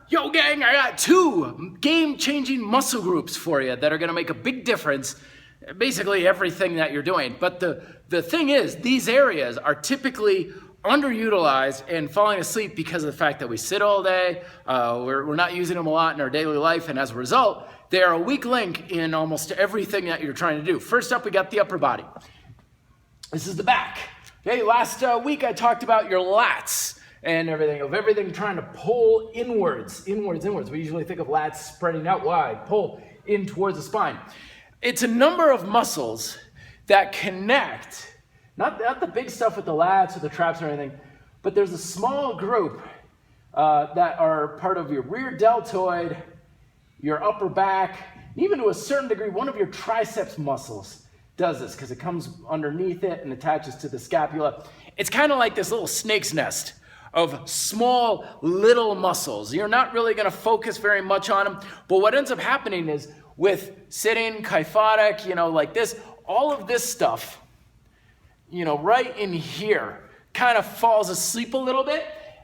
Yo gang, I got 2 game-changing muscle groups for you that are gonna make a big difference, basically everything that you're doing. But the thing is, these areas are typically underutilized and falling asleep because of the fact that we sit all day, we're not using them a lot in our daily life, and as a result, they are a weak link in almost everything that you're trying to do. First up, we got the upper body. This is the back. Okay, last week I talked about your lats and everything trying to pull inwards. We usually think of lats spreading out wide, pull in towards the spine. It's a number of muscles that connect, not the big stuff with the lats or the traps or anything, but there's a small group that are part of your rear deltoid, your upper back, even to a certain degree, one of your triceps muscles does this because it comes underneath it and attaches to the scapula. It's kind of like this little snake's nest of small little muscles. You're not really going to focus very much on them, but what ends up happening is with sitting, kyphotic, like this, all of this stuff, right in here kind of falls asleep a little bit,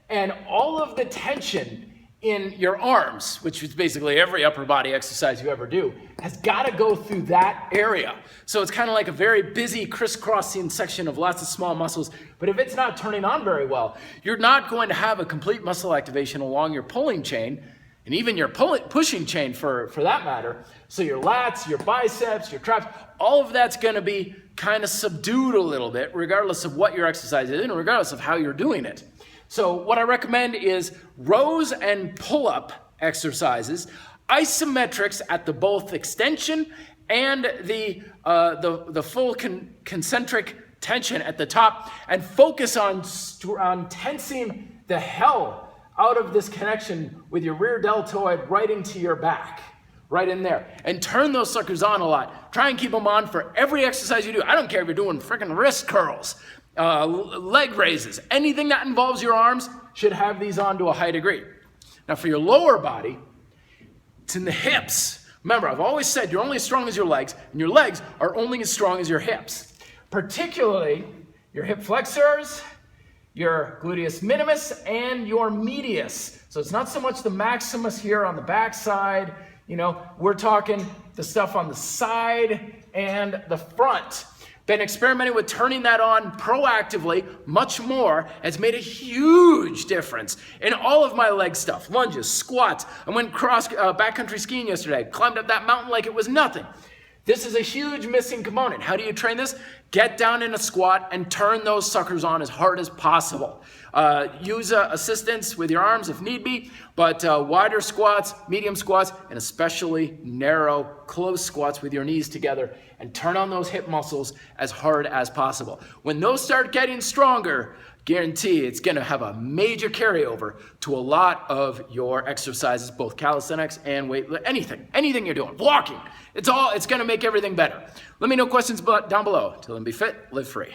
and all of the tension in your arms, which is basically every upper body exercise you ever do, has got to go through that area. So it's kind of like a very busy crisscrossing section of lots of small muscles, but if it's not turning on very well, you're not going to have a complete muscle activation along your pulling chain, and even your pushing chain for that matter. So your lats, your biceps, your traps, all of that's going to be kind of subdued a little bit, regardless of what your exercise is and regardless of how you're doing it. So what I recommend is rows and pull-up exercises, isometrics at the both extension and the full concentric tension at the top, and focus on tensing the hell out of this connection with your rear deltoid right into your back, right in there. And turn those suckers on a lot. Try and keep them on for every exercise you do. I don't care if you're doing freaking wrist curls, leg raises, anything that involves your arms should have these on to a high degree. Now for your lower body, it's in the hips. Remember, I've always said you're only as strong as your legs, and your legs are only as strong as your hips. Particularly your hip flexors, your gluteus minimus, and your medius. So it's not so much the maximus here on the back side, we're talking the stuff on the side and the front. Been experimenting with turning that on proactively much more. It's made a huge difference in all of my leg stuff, lunges, squats. I went backcountry skiing yesterday, climbed up that mountain like it was nothing. This is a huge missing component. How do you train this? Get down in a squat and turn those suckers on as hard as possible. Use assistance with your arms if need be, but wider squats, medium squats, and especially narrow, close squats with your knees together, and turn on those hip muscles as hard as possible. When those start getting stronger, guarantee it's going to have a major carryover to a lot of your exercises, both calisthenics and weight, anything you're doing, walking. It's going to make everything better. Let me know questions down below. Till then, be fit, live free.